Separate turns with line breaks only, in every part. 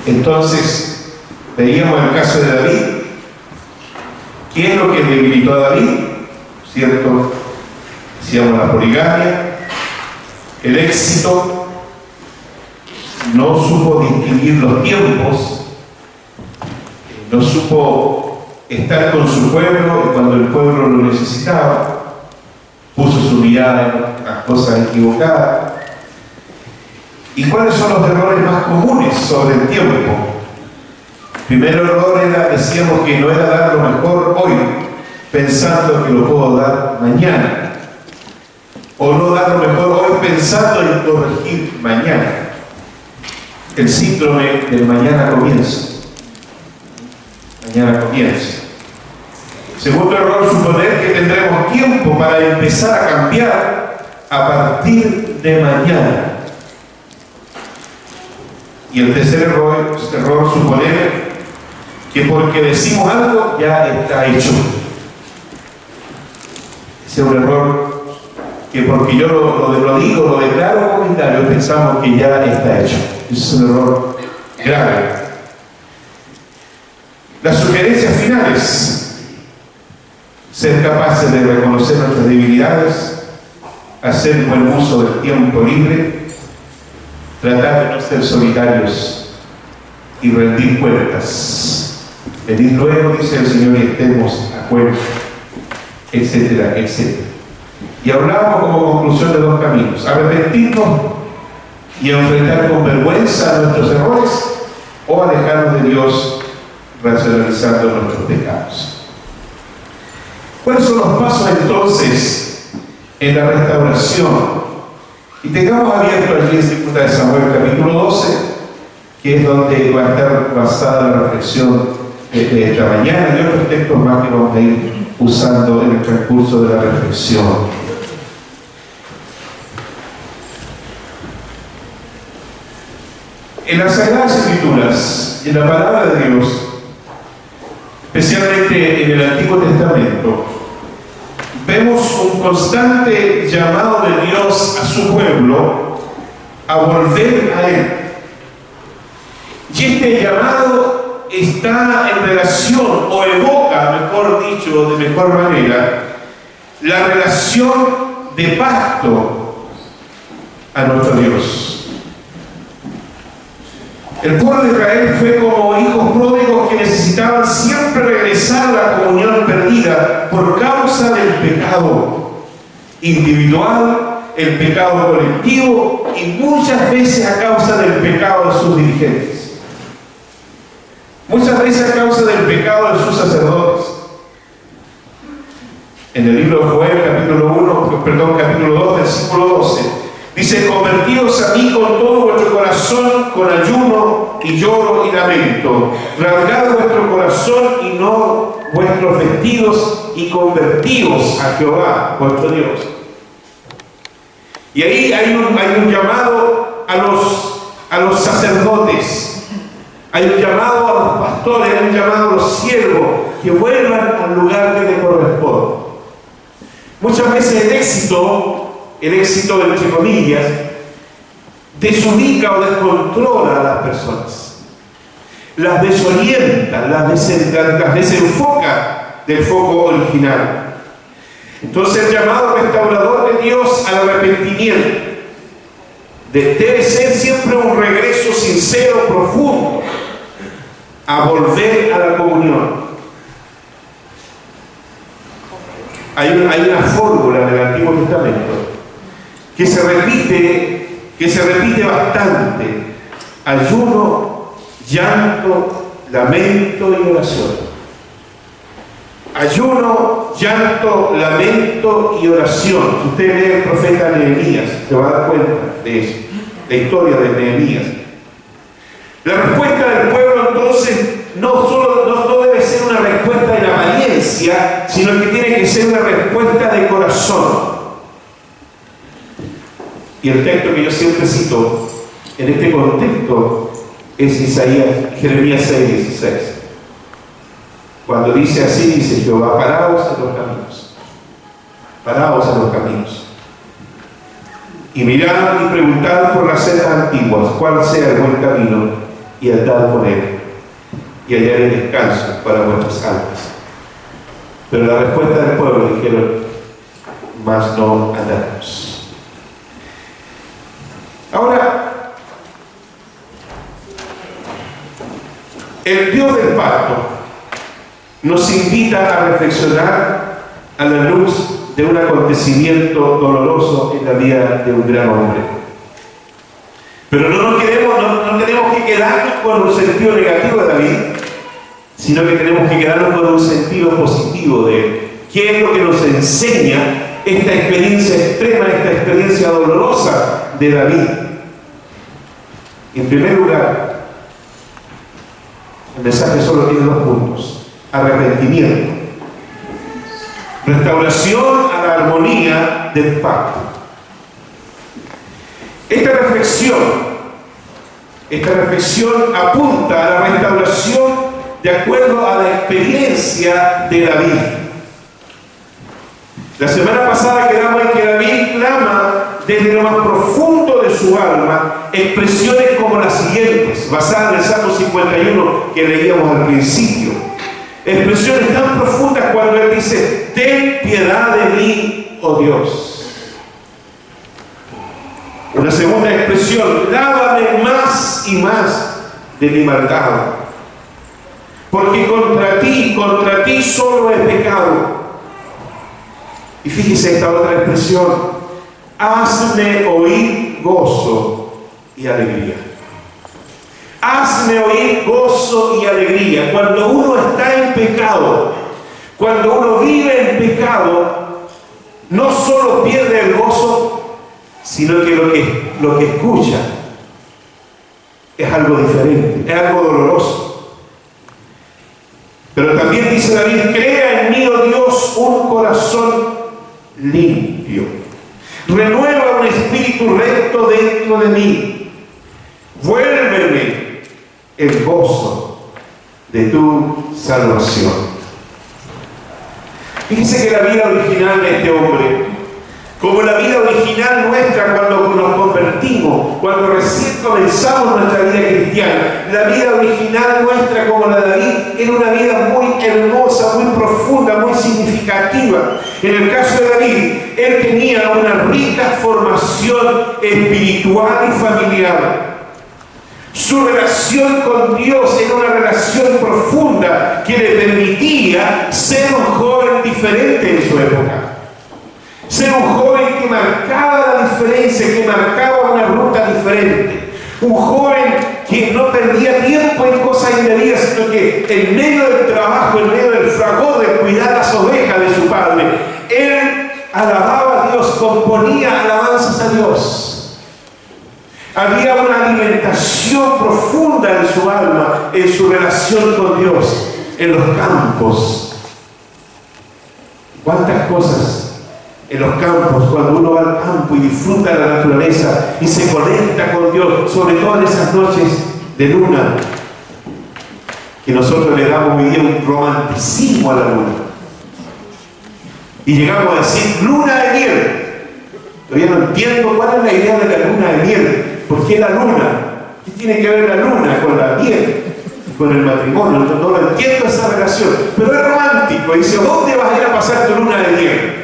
Entonces, veíamos el caso de David. ¿Qué es lo que debilitó a David? ¿Cierto? Decíamos la poligamia, el éxito, no supo distinguir los tiempos, no supo estar con su pueblo y cuando el pueblo lo necesitaba, puso su mirada en las cosas equivocadas. ¿Y cuáles son los errores más comunes sobre el tiempo? El primer error era, decíamos, que no era dar lo mejor hoy, pensando que lo puedo dar mañana. O no dar lo mejor hoy pensando en corregir mañana. El síndrome del mañana comienza. Mañana comienza. Segundo error, suponer que tendremos tiempo para empezar a cambiar a partir de mañana. Y el tercer error, suponer que porque decimos algo ya está hecho. Ese es un error que porque yo lo digo, lo declaro comentario, pensamos que ya está hecho. Ese es un error grave. Las sugerencias finales: ser capaces de reconocer nuestras debilidades, hacer buen uso del tiempo libre, tratar de no ser solitarios y rendir cuentas. Venid luego, dice el Señor, y estemos a cuenta, etcétera, etcétera. Y hablamos como conclusión de dos caminos: arrepentirnos y enfrentar con vergüenza nuestros errores, o alejarnos de Dios racionalizando nuestros pecados. ¿Cuáles son los pasos entonces en la restauración? Y tengamos abierto allí en 2 de Samuel capítulo 12, que es donde va a estar basada la reflexión de esta mañana, y otros textos más que vamos a ir usando en el transcurso de la reflexión. En las Sagradas Escrituras, en la palabra de Dios, especialmente en el Antiguo Testamento, vemos un constante llamado de Dios a su pueblo a volver a Él. Y este llamado está en relación, o evoca, mejor dicho, de mejor manera, la relación de pacto a nuestro Dios. El pueblo de Israel fue como hijos pródigos que necesitaban siempre regresar a la comunión perdida por causa del pecado individual, el pecado colectivo y muchas veces a causa del pecado de sus dirigentes. Muchas veces a causa del pecado de sus sacerdotes. En el libro de Joel, capítulo 2, versículo 12. Dice: convertíos a mí con todo vuestro corazón, con ayuno y lloro y lamento. Rasgad vuestro corazón y no vuestros vestidos, y convertíos a Jehová, vuestro Dios. Y ahí hay un llamado a los sacerdotes, hay un llamado a los pastores, hay un llamado a los siervos, que vuelvan al lugar que les corresponde. Muchas veces el éxito entre comillas, desubica o descontrola a las personas, las desorienta, las desenfoca del foco original. Entonces el llamado restaurador de Dios al arrepentimiento debe ser siempre un regreso sincero, profundo, a volver a la comunión. Hay una fórmula en el Antiguo Testamento que se repite bastante: ayuno, llanto, lamento y oración. Ayuno, llanto, lamento y oración. Si usted lee el profeta Nehemías, se va a dar cuenta de eso, la historia de Nehemías. La respuesta del pueblo entonces no debe ser una respuesta en apariencia, sino que tiene que ser una respuesta de corazón. Y el texto que yo siempre cito en este contexto es Jeremías 6:16. Cuando dice así, dice Jehová: paraos en los caminos. Paraos en los caminos. Y mirad y preguntad por las sendas antiguas, cuál sea el buen camino, y andad con él, y hallaré descanso para vuestras almas. Pero la respuesta del pueblo dijeron: mas no andaremos. Ahora, el Dios del pacto nos invita a reflexionar a la luz de un acontecimiento doloroso en la vida de un gran hombre. Pero no tenemos que quedarnos con un sentido negativo de David, sino que tenemos que quedarnos con un sentido positivo de él. ¿Qué es lo que nos enseña esta experiencia extrema, esta experiencia dolorosa de David? En primer lugar, el mensaje solo tiene 2 puntos: arrepentimiento, restauración a la armonía del pacto. Esta reflexión apunta a la restauración de acuerdo a la experiencia de David. La semana pasada quedamos en que David clama desde lo más profundo de su alma expresiones como las siguientes, basadas en el Salmo 51 que leíamos al principio. Expresiones tan profundas cuando él dice: ten piedad de mí, oh Dios. Una segunda expresión: lávame más y más de mi maldad, porque contra ti solo he pecado. Y fíjese esta otra expresión: hazme oír gozo y alegría. Hazme oír gozo y alegría. Cuando uno está en pecado, cuando uno vive en pecado, no solo pierde el gozo, sino que lo que escucha es algo diferente, es algo doloroso. Pero también dice David: crea en mí, oh Dios, un corazón limpio. Renueva un espíritu recto dentro de mí. Vuélveme el gozo de tu salvación. Fíjense que la vida original de este hombre, como la vida original nuestra cuando nos convertimos, cuando recién comenzamos nuestra vida cristiana, la vida original nuestra como la de David era una vida muy hermosa, muy profunda, muy significativa. En el caso de David, él tenía una rica formación espiritual y familiar. Su relación con Dios era una relación profunda que le permitía ser un joven diferente en su época. Ser un joven que marcaba la diferencia, que marcaba una ruta diferente. Un joven que no perdía tiempo en cosas indebidas, sino que en medio del trabajo, en medio del fragor de cuidar las ovejas de su padre, él alababa a Dios, componía alabanzas a Dios. Había una alimentación profunda en su alma, en su relación con Dios, en los campos. ¿Cuántas cosas en los campos, cuando uno va al campo y disfruta de la naturaleza y se conecta con Dios, sobre todo en esas noches de luna, que nosotros le damos hoy día un romanticismo a la luna? Y llegamos a decir luna de miel. Todavía no entiendo cuál es la idea de la luna de miel. ¿Por qué la luna? ¿Qué tiene que ver la luna con la miel? Con el matrimonio. No lo entiendo esa relación. Pero es romántico. Dice: ¿dónde vas a ir a pasar tu luna de miel?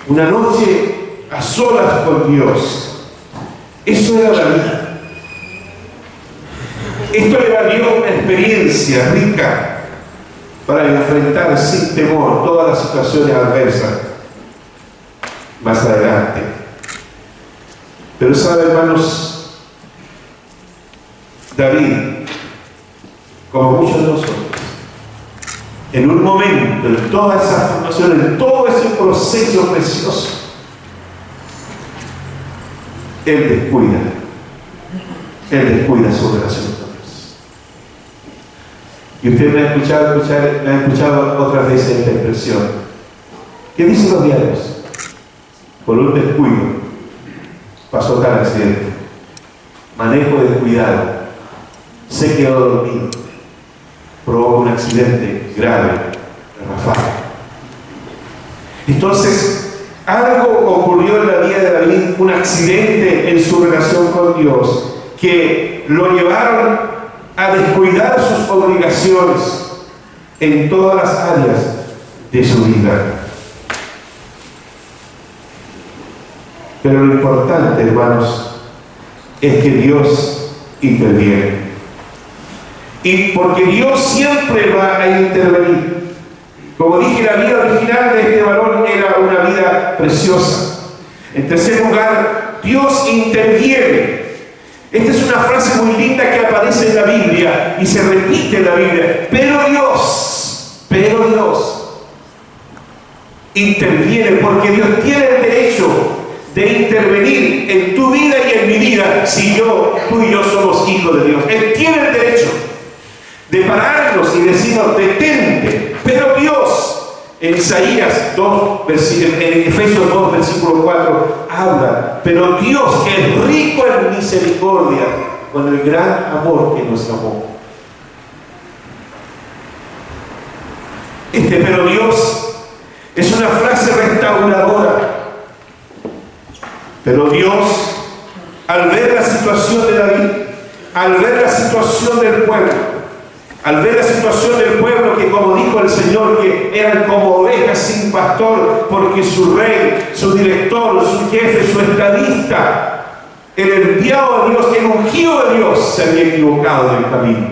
Una noche a solas con Dios. Eso era la vida. Esto le valió una experiencia rica para enfrentar sin temor todas las situaciones adversas más adelante. Pero sabe, hermanos, David, como muchos de nosotros, en un momento, en toda esa formación, en todo ese proceso precioso, él descuida su relación con Dios. Y usted me ha escuchado otras veces esta expresión. ¿Qué dicen los diarios? Por un descuido pasó tal accidente. Manejo descuidado. Se quedó dormido. Provocó un accidente grave de ráfaga. Entonces, algo ocurrió en la vida de David, un accidente en su relación con Dios, que lo llevaron a descuidar sus obligaciones en todas las áreas de su vida. Pero lo importante, hermanos, es que Dios interviene. Y porque Dios siempre va a intervenir. Como dije, la vida original de este varón era una vida preciosa. En tercer lugar, Dios interviene. Esta es una frase muy linda que aparece en la Biblia y se repite en la Biblia. Pero Dios interviene, porque Dios tiene el derecho de intervenir en tu vida y en mi vida si tú y yo somos hijos de Dios. Él tiene el derecho de pararnos y decirnos: detente. Pero Dios, en Isaías 2, en Efesios 2, versículo 4, habla: pero Dios, que es rico en misericordia, con el gran amor que nos amó. Pero Dios es una frase restauradora. Pero Dios, al ver la situación de David, al ver la situación del pueblo, que, como dijo el Señor, que eran como ovejas sin pastor, porque su rey, su director, su jefe, su estadista, el enviado de Dios, el ungido de Dios, se había equivocado del camino.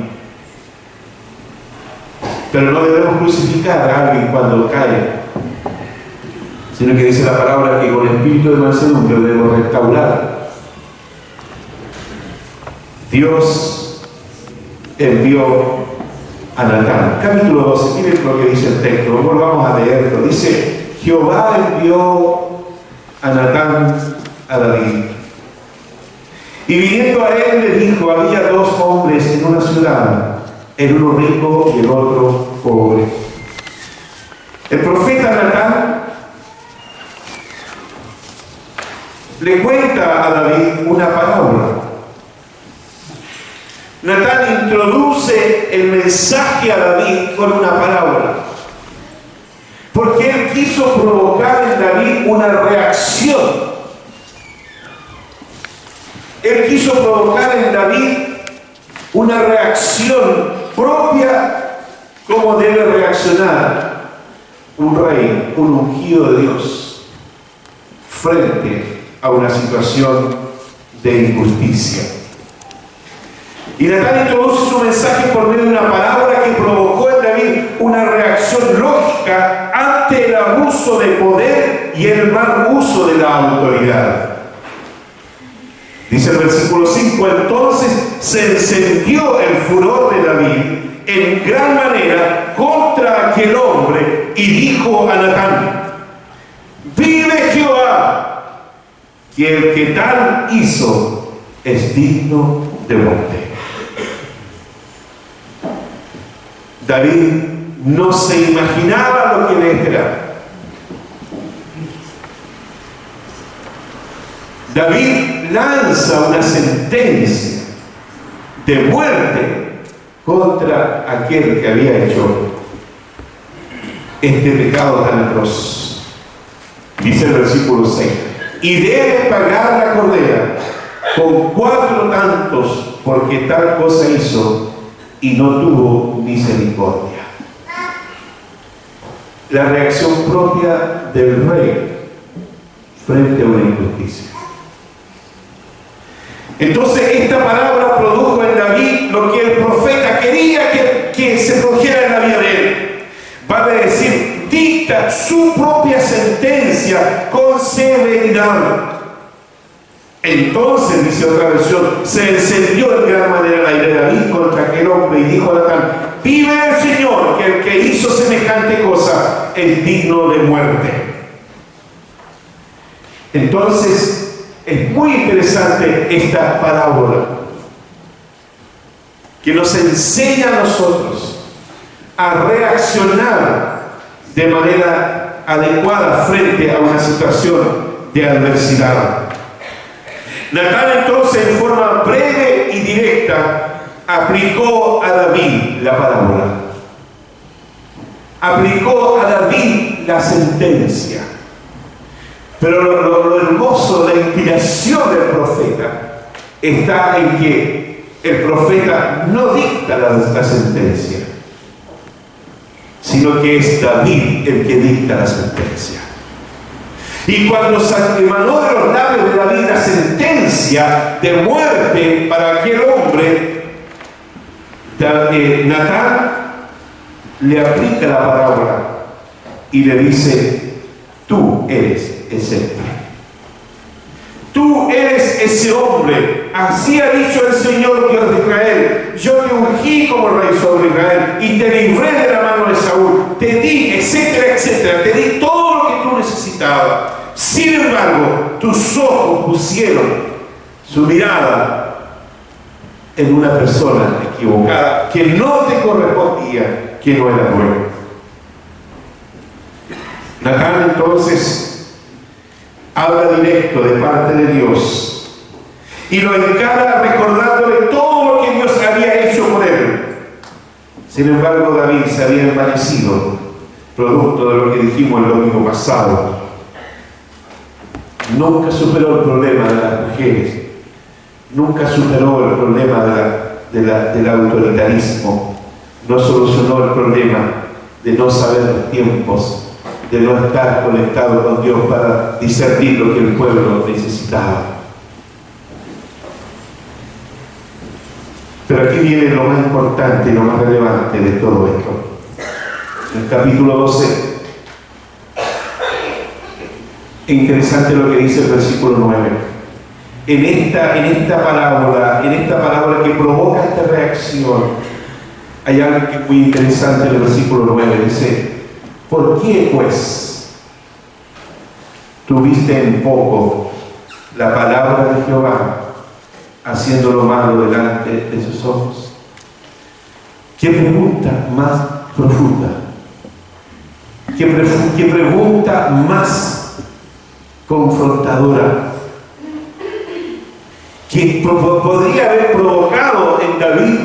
Pero no debemos crucificar a alguien cuando cae, sino que dice la palabra que con espíritu de mansedumbre debemos restaurar. Dios envió a Natán. Capítulo 12, miren lo que dice el texto, volvamos a leerlo. Dice: Jehová envió a Natán a David. Y viniendo a él le dijo: había dos hombres en una ciudad, el uno rico y el otro pobre. El profeta Natán le cuenta a David una parábola. Natán introduce el mensaje a David con una parábola, porque él quiso provocar en David una reacción. Él quiso provocar en David una reacción propia, como debe reaccionar un rey, un ungido de Dios, frente a una situación de injusticia. Y Natán introduce su mensaje por medio de una parábola que provocó en David una reacción lógica ante el abuso de poder y el mal uso de la autoridad. Dice el versículo 5: entonces se encendió el furor de David en gran manera contra aquel hombre y dijo a Natán: vive Jehová, que el que tal hizo es digno de muerte. David no se imaginaba lo que le esperaba. David lanza una sentencia de muerte contra aquel que había hecho este pecado tan atroz. Dice el versículo 6: y debe pagar la cordera con 4 tantos, porque tal cosa hizo y no tuvo misericordia. La reacción propia del rey frente a una injusticia. Entonces esta palabra produjo en David lo que el profeta quería que se produjera en la vida de él. Vale decir, dicta su propia sentencia con severidad. Entonces, dice otra versión, se encendió en gran manera la ira de David contra aquel hombre y dijo a Natán: vive el Señor, que el que hizo semejante cosa es digno de muerte. Entonces, es muy interesante esta parábola que nos enseña a nosotros a reaccionar de manera adecuada frente a una situación de adversidad. Natán entonces, en forma breve y directa, aplicó a David la parábola. Aplicó a David la sentencia. Pero lo hermoso, la inspiración del profeta, está en que el profeta no dicta la sentencia, sino que es David el que dicta la sentencia. Y cuando emanó de los labios de David la sentencia de muerte para aquel hombre, Natán le aplica la parábola y le dice: tú eres ese hombre. Tú eres ese hombre. Así ha dicho el Señor Dios de Israel: yo te ungí como rey sobre Israel y te libré de la mano de Saúl, te di, etcétera, etcétera, te di todo lo que tú necesitabas. Sin embargo, tus ojos pusieron su mirada en una persona equivocada que no te correspondía, que no era bueno. Natán entonces habla directo de parte de Dios y lo encara recordándole todo lo que Dios había hecho por él. Sin embargo, David se había envanecido, producto de lo que dijimos el domingo pasado. Nunca superó el problema de las mujeres, nunca superó el problema del autoritarismo, no solucionó el problema de no saber los tiempos, de no estar conectado con Dios para discernir lo que el pueblo necesitaba. Pero aquí viene lo más importante y lo más relevante de todo esto. En el capítulo 12, es interesante lo que dice el versículo 9. En esta parábola que provoca esta reacción, hay algo que es muy interesante en el versículo 9. Dice: ¿por qué pues tuviste en poco la palabra de Jehová, haciendo lo malo delante de sus ojos? ¿Qué pregunta más profunda? ¿Qué pregunta más confrontadora? Que podría haber provocado en David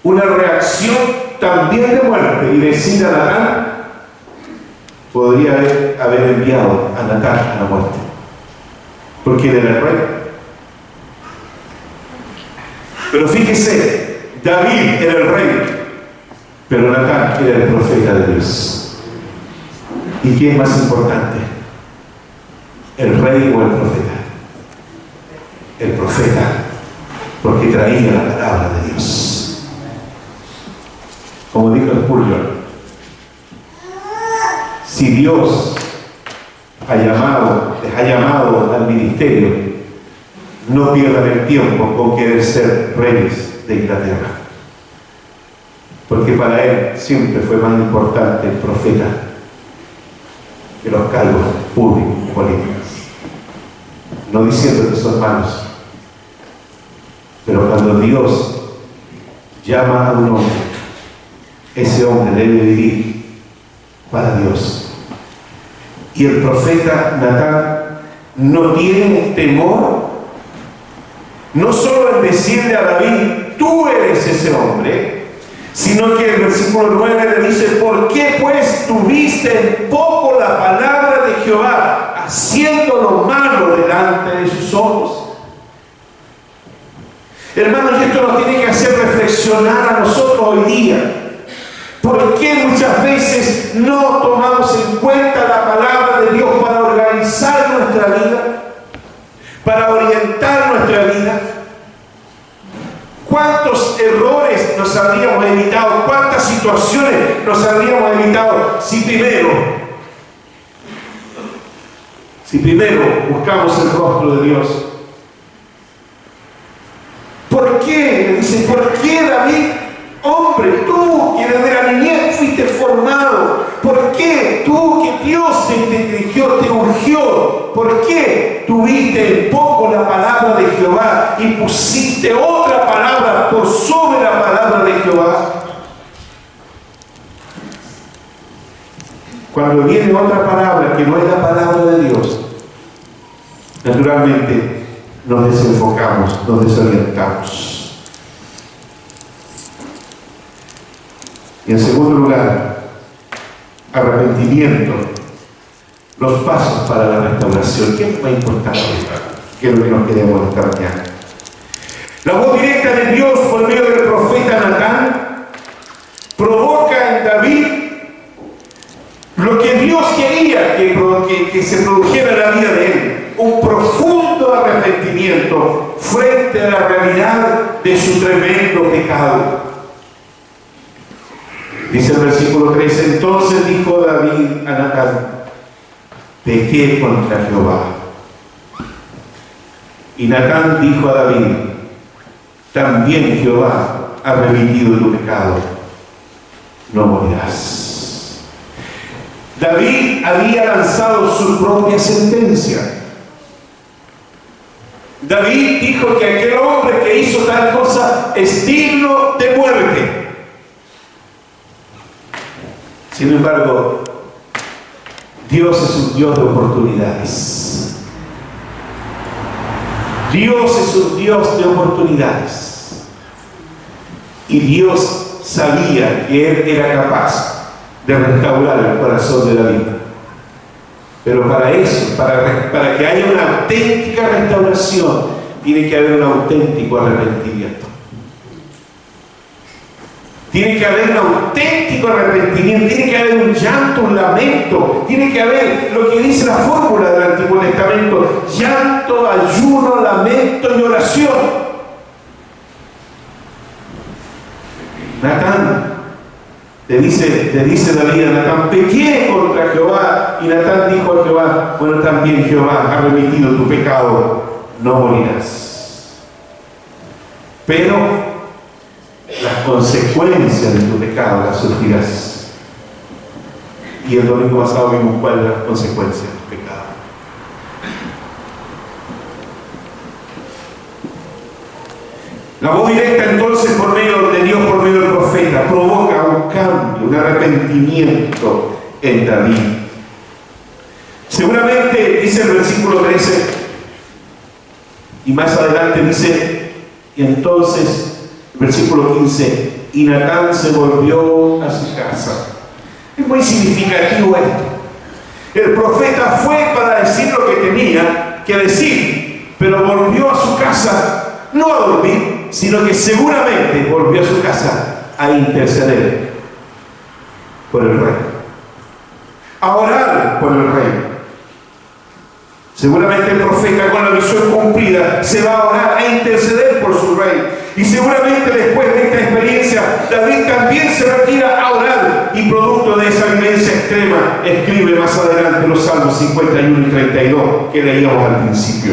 una reacción también de muerte y decir a Natán, podría haber enviado a Natán a la muerte, porque él era el rey. Pero fíjese, David era el rey, pero Natán era el profeta de Dios. ¿Y quién es más importante? ¿El rey o el profeta? El profeta, porque traía la palabra de Dios. Como dijo Spurgeon, si Dios les ha llamado al ministerio, no pierdan el tiempo con querer ser reyes de Inglaterra, porque para él siempre fue más importante el profeta que los cargos públicos y políticos. No diciendo que son malos, pero cuando Dios llama a un hombre, ese hombre debe vivir para Dios. Y el profeta Natán no tiene temor, no solo en decirle a David: tú eres ese hombre, sino que el versículo 9 le dice: ¿por qué pues tuviste en poco la palabra de Jehová, haciendo lo malo delante de sus ojos? Hermanos, y esto nos tiene que hacer reflexionar a nosotros hoy día. ¿Por qué muchas veces no tomamos en cuenta la palabra de Dios para organizar nuestra vida, para orientar nuestra vida? ¿Cuántos errores nos habríamos evitado? ¿Cuántas situaciones nos habríamos evitado si primero buscamos el rostro de Dios? ¿Por qué? Le dice: ¿por qué, David? Hombre, tú que desde la niñez fuiste formado, ¿por qué tú que Dios te eligió, te ungió? ¿Por qué tuviste en poco la palabra de Jehová y pusiste otra palabra por sobre la palabra de Jehová? Cuando viene otra palabra que no es la palabra de Dios, naturalmente nos desenfocamos, nos desorientamos. Y en segundo lugar, arrepentimiento, los pasos para la restauración. ¿Qué es más importante? ¿Qué es lo que nos queremos esta mañana? La voz directa de Dios por medio del profeta Natán provoca en David lo que Dios quería que se produjera en la vida de él: un profundo arrepentimiento frente a la realidad de su tremendo pecado. Dice el versículo 3: entonces dijo David a Natán: pequé contra Jehová. Y Natán dijo a David: también Jehová ha remitido tu pecado, no morirás. David había lanzado su propia sentencia. David dijo que aquel hombre que hizo tal cosa es digno de muerte. Sin embargo, Dios es un Dios de oportunidades. Dios es un Dios de oportunidades. Y Dios sabía que Él era capaz de restaurar el corazón de David. Pero para eso, para que haya una auténtica restauración, tiene que haber un auténtico arrepentimiento. Tiene que haber un auténtico arrepentimiento, tiene que haber un llanto, un lamento, tiene que haber lo que dice la fórmula del Antiguo Testamento: llanto, ayuno, lamento y oración. Natán le dice David a Natán: pequé contra Jehová. Y Natán dijo a Jehová: bueno, también Jehová ha remitido tu pecado, no morirás. Pero las consecuencias de tu pecado las sufrirás. Y el domingo pasado vimos cuáles son las consecuencias de tu pecado. La voz directa entonces por medio de Dios, por medio del profeta, provoca un cambio, un arrepentimiento en David. Seguramente dice el versículo 13, y más adelante dice, y entonces versículo 15, y Natán se volvió a su casa. Es muy significativo esto. El profeta fue para decir lo que tenía que decir, pero volvió a su casa no a dormir, sino que seguramente volvió a su casa a interceder por el rey, a orar por el rey. Seguramente el profeta, con la visión cumplida, se va a orar, a interceder por su rey. Y seguramente después de esta experiencia, David también se retira a orar, y producto de esa vivencia extrema, escribe más adelante los Salmos 51 y 32 que leíamos al principio.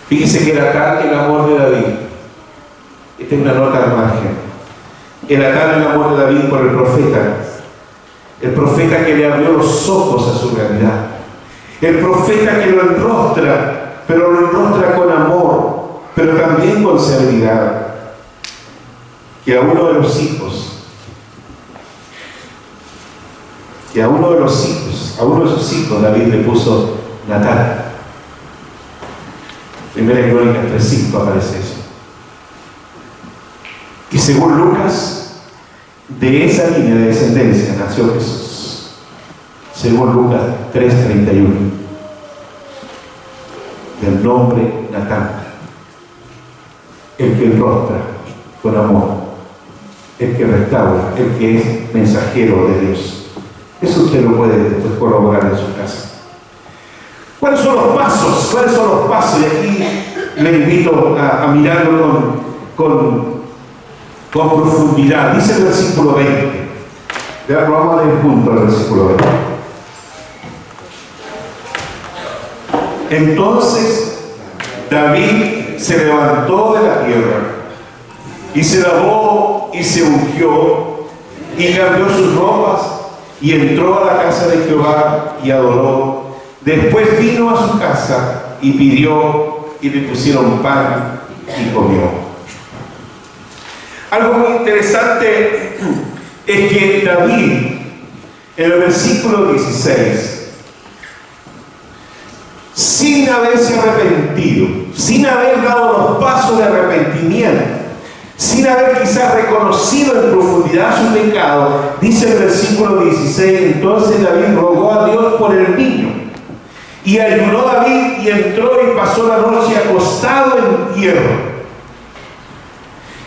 Fíjese que era tal el amor de David. Esta es una nota al margen. Era tal el amor de David por el profeta que le abrió los ojos a su realidad, el profeta que lo enrostra, pero lo enrostra con amor, pero también con severidad, que a uno de los hijos sus hijos David le puso Natán. Primera Crónicas 3:5 aparece eso. Y según Lucas, de esa línea de descendencia nació Jesús, según Lucas 3:31, del nombre Natán, el que enrostra con amor, el que restaura, el que es mensajero de Dios. Eso usted lo puede después corroborar en su casa. ¿Cuáles son los pasos? Y aquí le invito a mirarlo con profundidad. Dice el versículo 20. Lo vamos a leer juntos al versículo 20. Entonces David se levantó de la tierra y se lavó y se ungió y cambió sus ropas y entró a la casa de Jehová y adoró. Después vino a su casa y pidió, y le pusieron pan y comió. Algo muy interesante es que David, en el versículo 16, sin haberse arrepentido, sin haber dado los pasos de arrepentimiento, sin haber quizás reconocido en profundidad su pecado, dice el versículo 16, entonces David rogó a Dios por el niño. Y ayunó David y entró y pasó la noche acostado en tierra.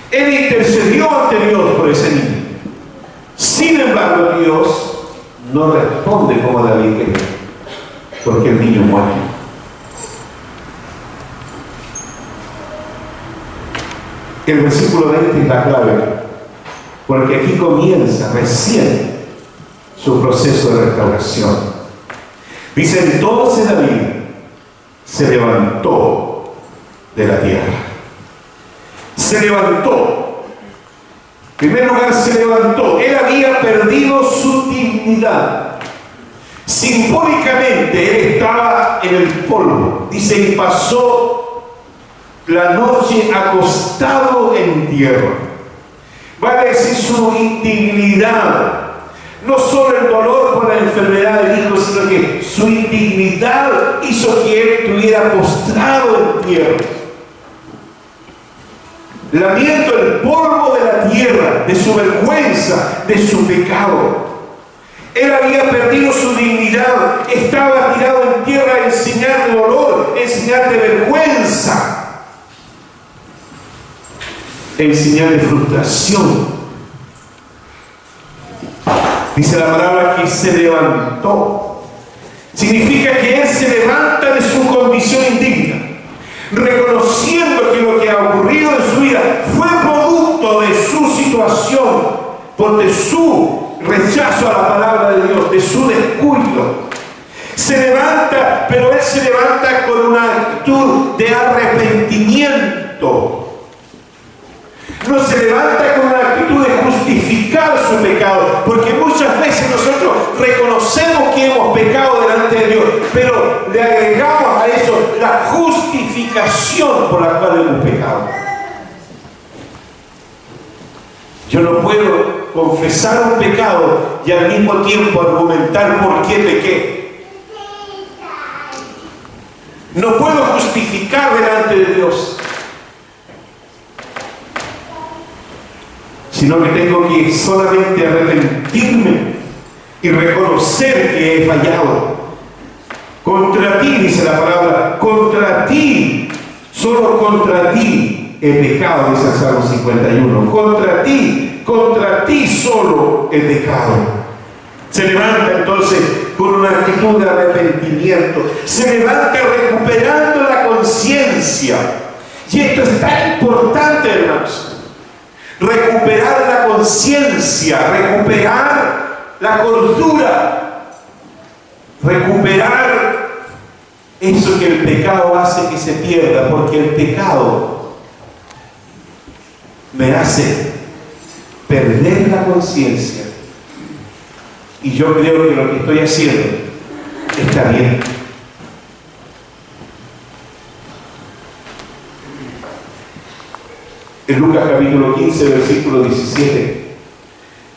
Él intercedió ante Dios por ese niño. Sin embargo, Dios no responde como David quería, porque el niño muere. El versículo 20 es la clave, porque aquí comienza recién su proceso de restauración. Dice: entonces David se levantó de la tierra. Se levantó. En primer lugar, se levantó. Él había perdido su dignidad. Simbólicamente, él estaba en el polvo. Dice: y pasó la noche acostado en tierra. Vale decir, su indignidad. No solo el dolor por la enfermedad del hijo, sino que su indignidad hizo que él estuviera postrado en tierra, lamiendo el polvo de la tierra, de su vergüenza, de su pecado. Él había perdido su dignidad, estaba tirado en tierra en señal de dolor, en señal de vergüenza, en señal de frustración. Dice la palabra que se levantó. Significa que él se levanta de su condición indigna, reconociendo que lo que ha ocurrido en su vida fue producto de su situación, de su rechazo a la palabra de Dios, de su descuido. Se levanta, pero él se levanta con una actitud de arrepentimiento. No se levanta con una actitud de justificar su pecado, porque muchas veces nosotros reconocemos que hemos pecado delante de Dios, pero le agregamos a eso la justificación por la cual hemos pecado. Yo no puedo confesar un pecado y al mismo tiempo argumentar por qué pequé. No puedo justificar delante de Dios, sino que tengo que solamente arrepentirme y reconocer que he fallado. Contra ti, dice la palabra, contra ti, solo contra ti he pecado, dice el Salmo 51. Contra ti solo he pecado. Se levanta entonces con una actitud de arrepentimiento. Se levanta recuperando la conciencia. Y esto es tan importante, hermanos. Recuperar la conciencia, recuperar la cordura, recuperar eso que el pecado hace que se pierda, porque el pecado me hace perder la conciencia. Y yo creo que lo que estoy haciendo está bien. En Lucas capítulo 15, versículo 17,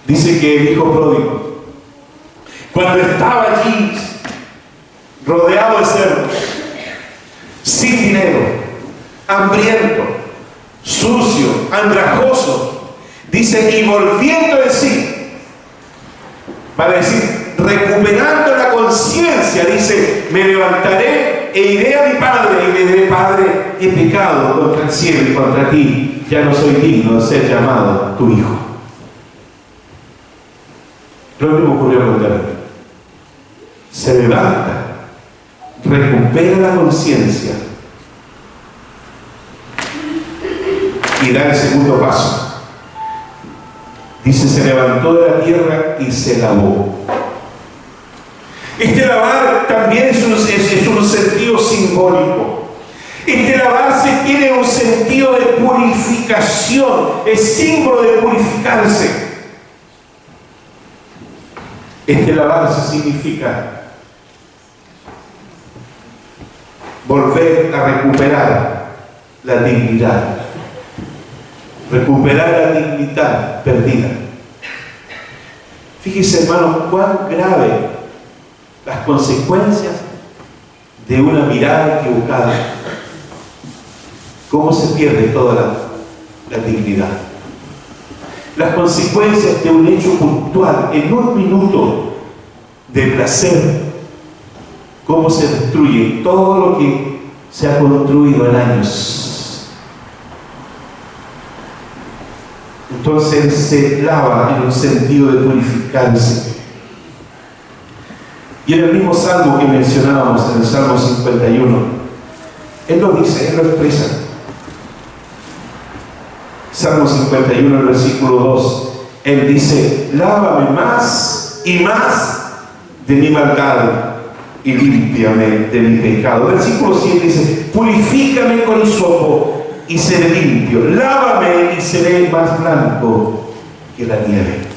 dice que el hijo pródigo, cuando estaba allí, rodeado de cerdos, sin dinero, hambriento, sucio, andrajoso, dice, y volviendo en sí, para decir, recuperando la conciencia, dice, me levantaré e iré a mi padre y le diré: Padre, he pecado contra el cielo y contra ti, ya no soy digno de ser llamado tu hijo. Lo mismo ocurrió con David. Se levanta, recupera la conciencia y da el segundo paso. Dice: se levantó de la tierra y se lavó. Este lavar también es un sentido simbólico. Este lavarse tiene un sentido de purificación, es símbolo de purificarse. Este lavarse significa volver a recuperar la dignidad, recuperar la dignidad perdida. Fíjese, hermano, cuán grave las consecuencias de una mirada equivocada. Cómo se pierde toda la dignidad. Las consecuencias de un hecho puntual, en un minuto de placer, cómo se destruye todo lo que se ha construido en años. Entonces se lava en un sentido de purificarse. Y en el mismo salmo que mencionábamos, en el Salmo 51, él lo dice, él lo expresa. Salmo 51, el versículo 2, él dice: lávame más y más de mi maldad y límpiame de mi pecado. Versículo 7 dice: purifícame con hisopo y seré limpio, lávame y seré más blanco que la nieve.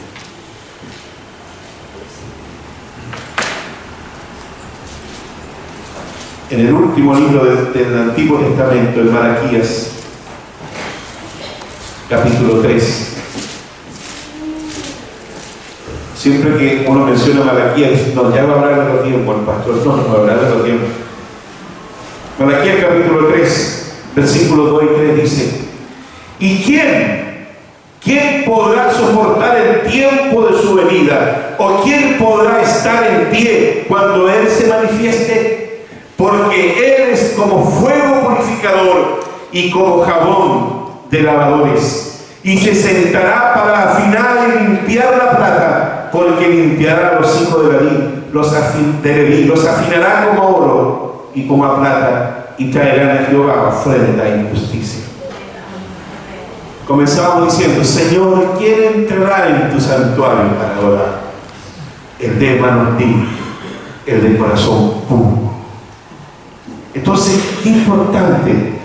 En el último libro del Antiguo Testamento, en Malaquías, capítulo 3. Siempre que uno menciona Malaquías, no, ya va a hablar de los tiempos, el pastor no va a hablar de los tiempos. Malaquías capítulo 3, versículos 2 y 3 dice: ¿y quién podrá soportar el tiempo de su venida? ¿O quién podrá estar en pie cuando Él se manifieste? Porque Él es como fuego purificador y como jabón de lavadores, y se sentará para afinar y limpiar la plata, porque limpiará a los hijos de Leví, los afinará como oro y como a plata, y traerán a Jehová ofrenda e injusticia. Comenzamos diciendo: Señor, ¿quién entrará en tu santuario para adorar? El de manos limpias, el de corazón puro. Entonces, qué importante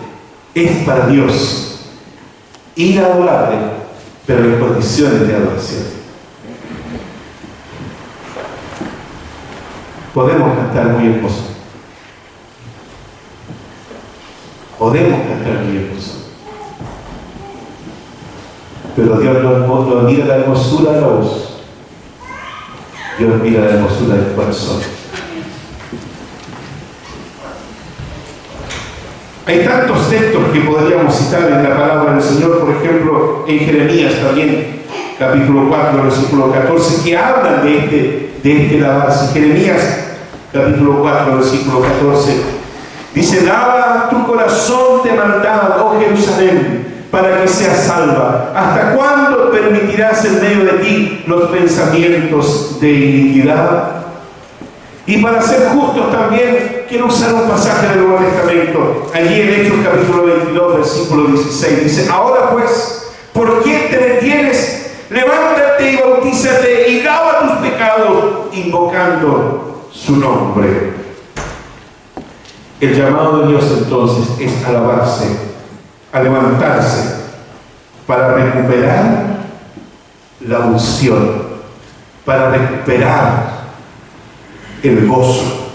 es para Dios ir a adorarle, pero en condiciones de adoración. Podemos cantar muy hermoso. Podemos cantar muy hermoso. Pero Dios no mira la hermosura de la voz. Dios mira la hermosura del corazón. Hay tantos textos que podríamos citar en la palabra del Señor, por ejemplo, en Jeremías también, capítulo 4, versículo 14, que hablan de este lavarse. Jeremías, capítulo 4, versículo 14, dice: lava tu corazón de maldad, oh Jerusalén, para que seas salva. ¿Hasta cuándo permitirás en medio de ti los pensamientos de iniquidad? Y para ser justos también, quiero usar un pasaje del Nuevo Testamento. Allí en Hechos capítulo 22, versículo 16, dice: ahora pues, ¿por qué te detienes? Levántate y bautízate y lava tus pecados, invocando su nombre. El llamado de Dios entonces es a alabarse, a levantarse, para recuperar la unción, para recuperar el gozo.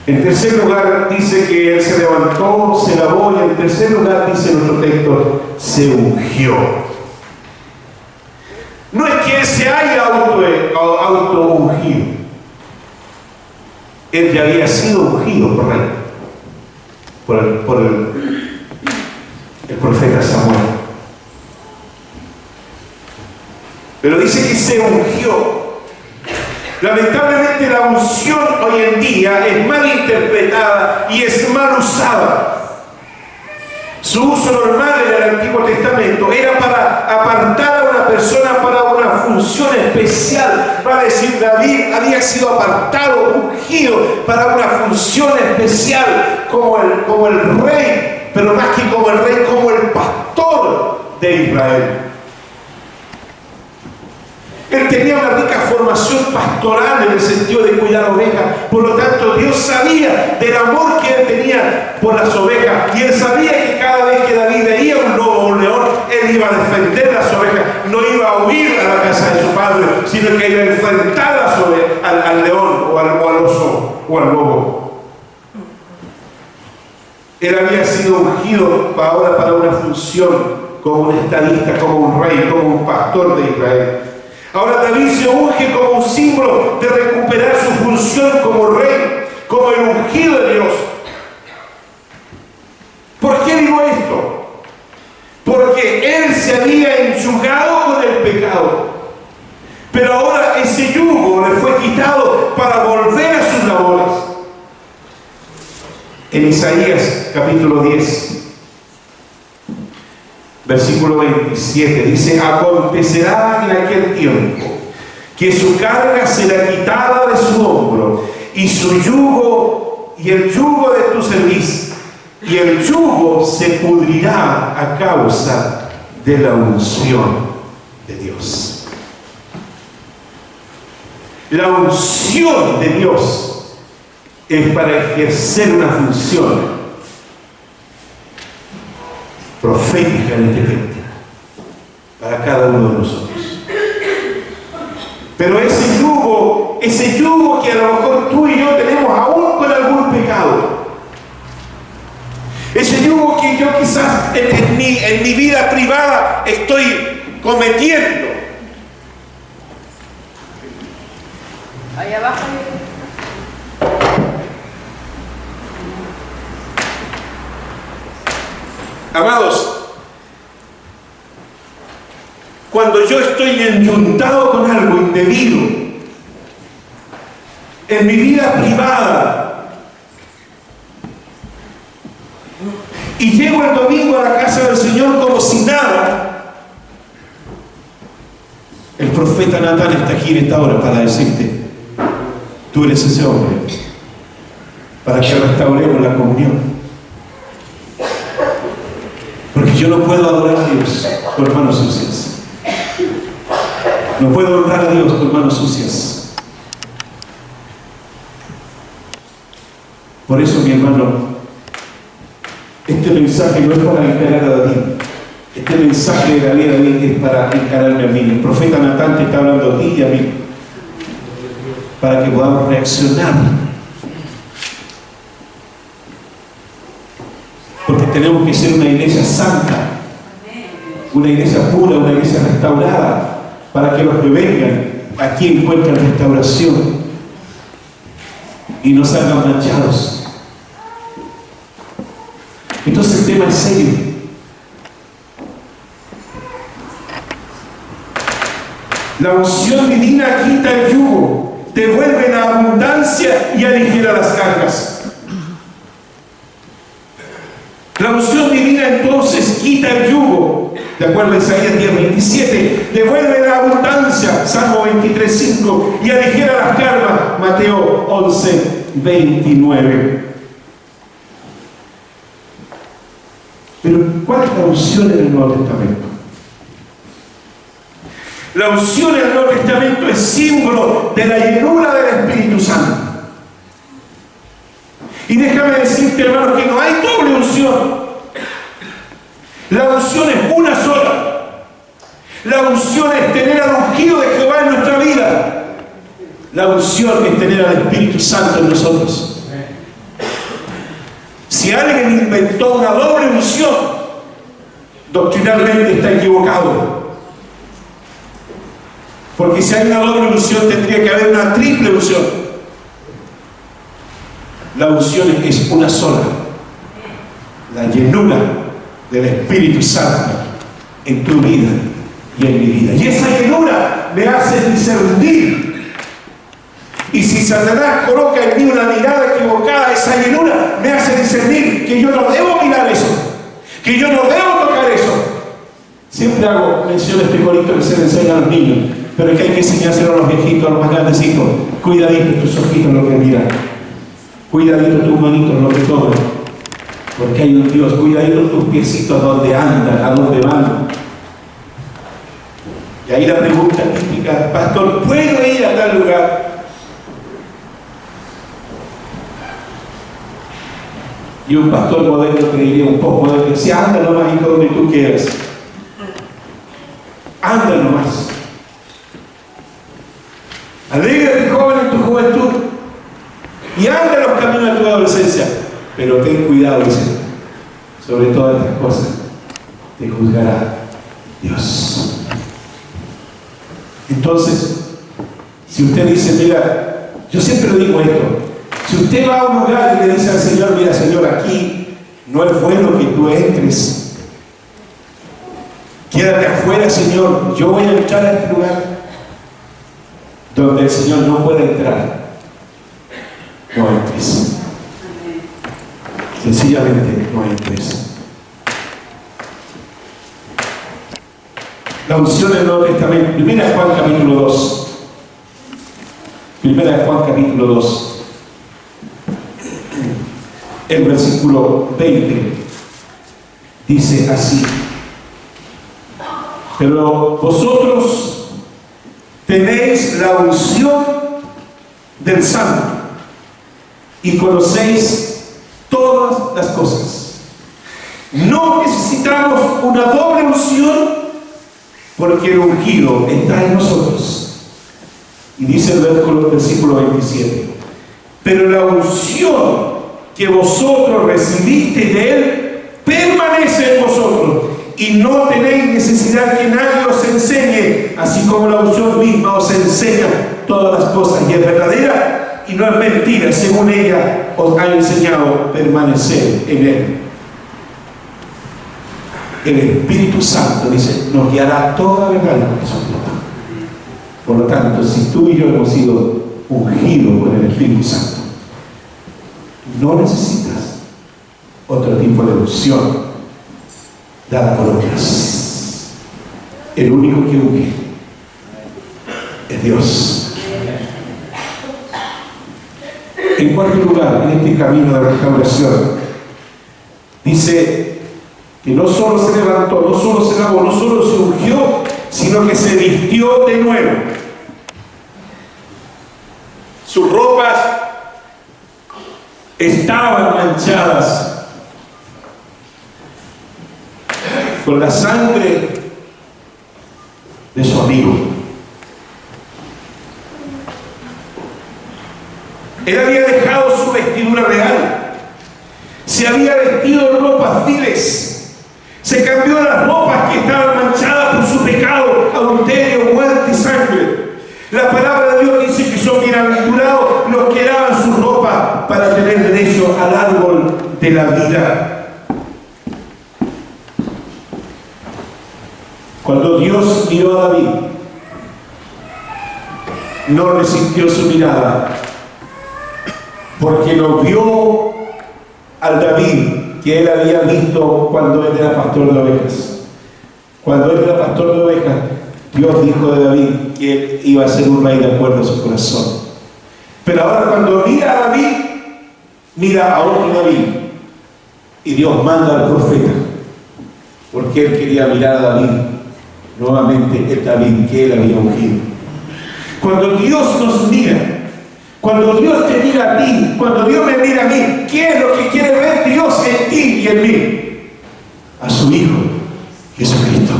En tercer lugar dice que Él se levantó, se lavó, y en tercer lugar dice nuestro texto: se ungió. No es que Él se haya auto ungido. Él ya había sido ungido por el profeta Samuel. Pero dice que se ungió. Lamentablemente la unción hoy en día es mal interpretada y es mal usada. Su uso normal en el Antiguo Testamento era para apartar a una persona para una función especial. Para decir, David había sido apartado, ungido para una función especial, como el rey, pero más que como el rey, como el pastor de Israel. Él tenía una rica formación pastoral en el sentido de cuidar ovejas. Por lo tanto, Dios sabía del amor que él tenía por las ovejas. Y él sabía que cada vez que David veía un lobo o un león, él iba a defender las ovejas. No iba a huir a la casa de su padre, sino que iba a enfrentar al león o al oso o al lobo. Él había sido ungido ahora para una función como un estadista, como un rey, como un pastor de Israel. Ahora David se unge como un símbolo de recuperar su función como rey, como el ungido de Dios. ¿Por qué digo esto? Porque él se había enchugado con el pecado. Pero ahora ese yugo le fue quitado para volver a sus labores. Isaías capítulo 10, versículo 27, dice: acontecerá en aquel tiempo que su carga será quitada de su hombro, y su yugo, y el yugo de tu cerviz, y el yugo se pudrirá a causa de la unción de Dios. La unción de Dios es para ejercer una función profética en este tiempo para cada uno de nosotros. Pero ese yugo que a lo mejor tú y yo tenemos aún con algún pecado, ese yugo que yo quizás en mi vida privada estoy cometiendo,
ahí abajo.
amados, cuando yo estoy enyuntado con algo indebido en mi vida privada y llego el domingo a la casa del Señor como si nada, el profeta Natán está aquí en esta hora para decirte: tú eres ese hombre, para que restauremos la comunión. Porque yo no puedo adorar a Dios con manos sucias. No puedo honrar a Dios con manos sucias. Por eso, mi hermano, este mensaje no es para encarar a David. Este mensaje de David es para encararme a mí. El profeta Natán te está hablando a ti y a mí, para que podamos reaccionar. Porque tenemos que ser una iglesia santa, una iglesia pura, una iglesia restaurada, para que los que vengan aquí encuentren restauración y no salgan manchados. Entonces el tema es serio. La unción divina quita el yugo, devuelve la abundancia y aligera las cargas. La unción divina entonces quita el yugo, de acuerdo a Isaías 10:27, devuelve la abundancia, Salmo 23:5, y aligera las cargas, Mateo 11:29. Pero ¿cuál es la unción en el Nuevo Testamento? La unción en el Nuevo Testamento es símbolo de la llenura del Espíritu Santo. Y déjame decirte, hermano, que no hay doble unción. La unción es una sola. La unción es tener al ungido de Jehová en nuestra vida. La unción es tener al Espíritu Santo en nosotros. Si alguien inventó una doble unción, doctrinalmente está equivocado. Porque si hay una doble unción, tendría que haber una triple unción. La unción es una sola. La llenura del Espíritu Santo en tu vida y en mi vida. Y esa llenura me hace discernir. Y si Satanás coloca en mí una mirada equivocada, esa llenura me hace discernir que yo no debo mirar eso, que yo no debo tocar eso. Siempre hago mención a este corito que se le enseña a los niños, pero es que hay que enseñárselo a los viejitos, a los más grandecitos. Cuidadito tus ojitos lo que miran. Cuidadito tus manitos lo que toman, porque hay un Dios. Cuidadito tus piecitos donde andan, a dónde van. Y ahí la pregunta típica: pastor, ¿puedo ir a tal lugar? Y un pastor moderno, que diría un poco moderno, decía: anda nomás, hijo, donde tú quieras. Anda nomás. Alégrate, joven, en tu juventud. Y anda los caminos de tu adolescencia. Pero ten cuidado, dice, sobre todas estas cosas te juzgará Dios. Entonces, si usted dice: mira, yo siempre digo esto, si usted va a un lugar y le dice al Señor: mira, Señor, aquí no es bueno que tú entres, quédate afuera, Señor, yo voy a luchar a este lugar donde el Señor no puede entrar, no entres.
Sencillamente no hay interés. La unción del Nuevo Testamento. Primera de Juan capítulo 2. Primera de Juan capítulo 2. El versículo 20 dice así: pero vosotros tenéis la unción del Santo y conocéis todas las cosas. No necesitamos una doble unción porque el ungido está en nosotros. Y dice el versículo 27: pero la unción que vosotros recibisteis de Él permanece en vosotros, y no tenéis necesidad que nadie os enseñe, así como la unción misma os enseña todas las cosas, y es verdadera y no es mentira, según ella os ha enseñado, permanecer en Él. El Espíritu Santo, dice, nos guiará toda verdad en nosotros. Por lo tanto, si tú y yo hemos sido ungidos por el Espíritu Santo, no necesitas otro tipo de unción dada por otras. El único que unge es Dios. En cuarto lugar, en este camino de restauración, dice que no solo se levantó, no solo se lavó, no solo se ungió, sino que se vistió de nuevo. Sus ropas estaban manchadas con la sangre de su amigo. Él había dejado su vestidura real, se había vestido de ropas viles, se cambió las ropas que estaban manchadas por su pecado, adulterio, muerte y sangre. La palabra de Dios dice que son bienaventurados los que lavan su ropa para tener derecho al árbol de la vida. Cuando Dios miró a David, no resistió su mirada, porque lo vio al David que él había visto cuando él era pastor de ovejas. Cuando él era pastor de ovejas, Dios dijo de David que él iba a ser un rey de acuerdo a su corazón. Pero ahora cuando mira a David, mira a otro David. Y Dios manda al profeta, porque él quería mirar a David, nuevamente el David que él había ungido. Cuando Dios nos mira, cuando Dios te mira a ti, cuando Dios me mira a mí, ¿qué es lo que quiere ver Dios en ti y en mí? A su Hijo, Jesucristo.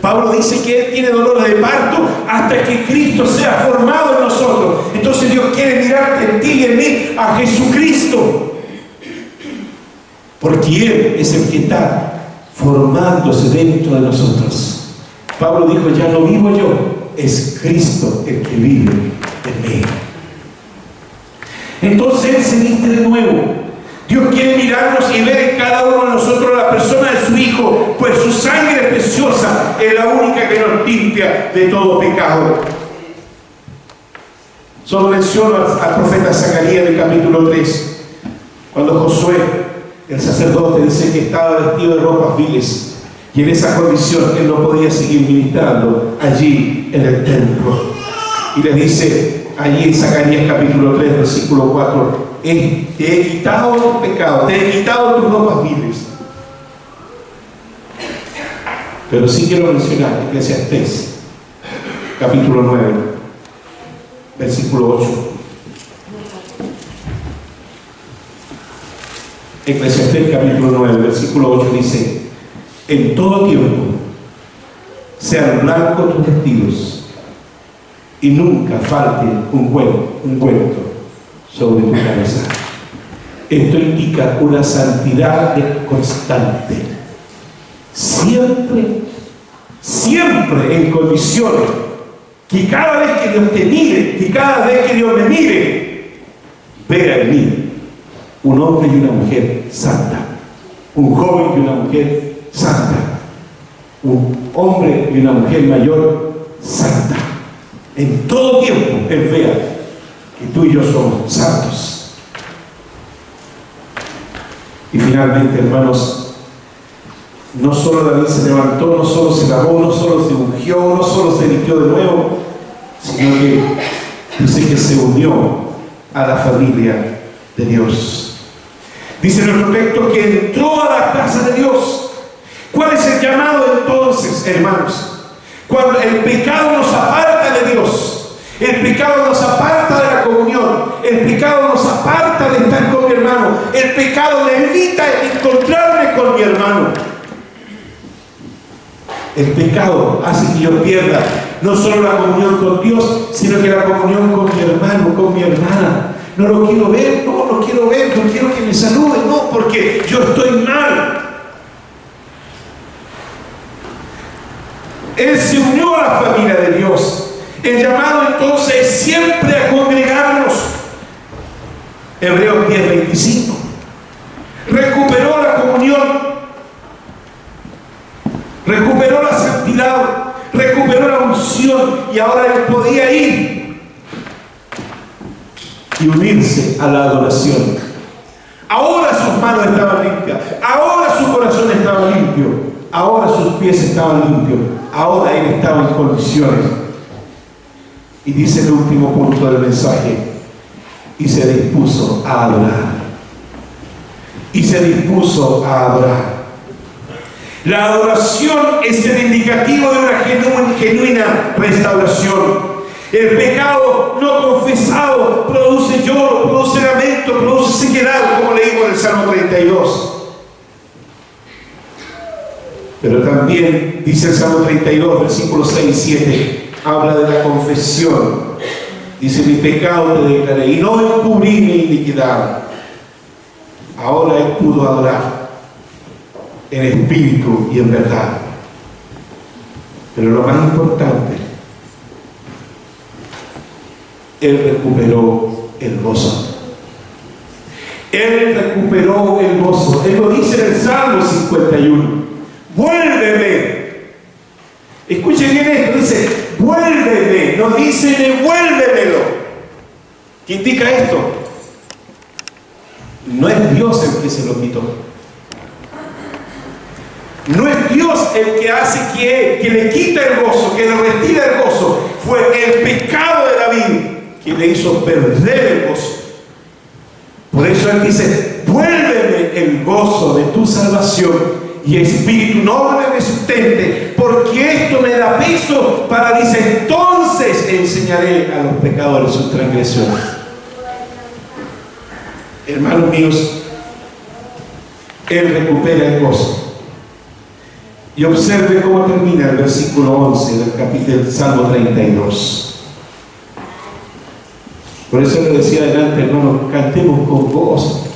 Pablo dice que Él tiene dolores de parto hasta que Cristo sea formado en nosotros. Entonces Dios quiere mirarte en ti y en mí a Jesucristo, porque Él es el que está formándose dentro de nosotros. Pablo dijo: ya no vivo yo, es Cristo el que vive en mí. Entonces Él se viste de nuevo. Dios quiere mirarnos y ver en cada uno de nosotros la persona de su Hijo, pues su sangre preciosa es la única que nos limpia de todo pecado. Solo menciono al profeta Zacarías en el capítulo 3, cuando Josué, el sacerdote, dice que estaba vestido de ropas viles, y en esa condición él no podía seguir ministrando allí en el templo. Y le dice allí en Zacarías capítulo 3, versículo 4: te he quitado tu pecado, te he quitado tus ropas viles. Pero sí quiero mencionar Eclesiastés capítulo 9, versículo 8. Eclesiastés capítulo 9, versículo 8 dice: en todo tiempo sean blancos tus vestidos y nunca falte un ungüento sobre tu cabeza. Esto indica una santidad constante, siempre en condiciones que cada vez que Dios te mire, que cada vez que Dios me mire, vea en mí un hombre y una mujer santa, un joven y una mujer santa, un hombre y una mujer mayor santa. En todo tiempo Él vea que tú y yo somos santos. Y finalmente, hermanos, no solo David se levantó, no solo se lavó, no solo se ungió, no solo se vistió de nuevo, sino que dice que se unió a la familia de Dios. Dice nuestro texto que entró a la casa de Dios. ¿Cuál es el llamado entonces, hermanos? Cuando el pecado nos aparta de Dios, el pecado nos aparta de la comunión, el pecado nos aparta de estar con mi hermano, el pecado me evita encontrarme con mi hermano. El pecado hace que yo pierda no solo la comunión con Dios, sino que la comunión con mi hermano, con mi hermana. No lo quiero ver, no quiero ver, no quiero que me salude, no, porque yo estoy mal. Él se unió a la familia de Dios. El llamado entonces es siempre a congregarnos. Hebreos 10:25. Recuperó la comunión, recuperó la santidad, recuperó la unción, y ahora él podía ir y unirse a la adoración. Ahora sus manos estaban limpias, ahora su corazón estaba limpio, ahora sus pies estaban limpios, ahora él estaba en condiciones. Y dice el último punto del mensaje: y se dispuso a adorar. Y se dispuso a adorar. La adoración es el indicativo de una genuina restauración. El pecado no confesado produce lloro, produce lamento, produce sequedad, como leímos en el Salmo 32. Pero también dice el Salmo 32, versículos 6 y 7, habla de la confesión. Dice: mi pecado te declaré y no encubrí mi iniquidad. Ahora él pudo adorar en espíritu y en verdad. Pero lo más importante, él recuperó el gozo. Él recuperó el gozo. Él lo dice en el Salmo 51. Vuélveme. Escuchen bien esto, dice vuélveme, no dice devuélvemelo. ¿Qué indica esto? No es Dios el que se lo quitó. No es Dios el que hace que le quita el gozo, que le retira el gozo. Fue el pecado de David que le hizo perder el gozo. Por eso él dice: vuélveme el gozo de tu salvación, y espíritu noble me sustente, porque esto me da peso para, dice, entonces enseñaré a los pecadores sus transgresiones. Hermanos míos, él recupera el gozo. Y observe cómo termina el versículo 11 del Salmo 32. Por eso le decía adelante, hermano, cantemos con gozo.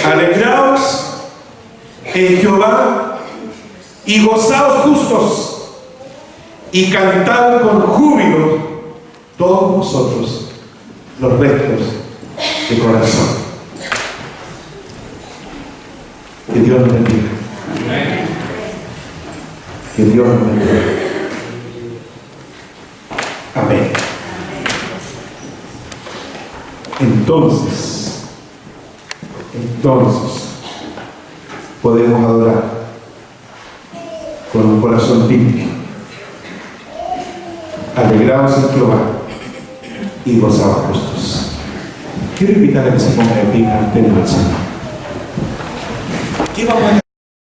Alegraos en Jehová y gozaos justos, y cantad con júbilo todos vosotros los rectos de corazón. Que Dios nos bendiga. Que Dios nos bendiga. Amén. Entonces podemos adorar con un corazón limpio. Alegraos en Jehová y gozaos justos. Quiero invitar a que se ponga de pie ante el Señor. ¿Qué vamos a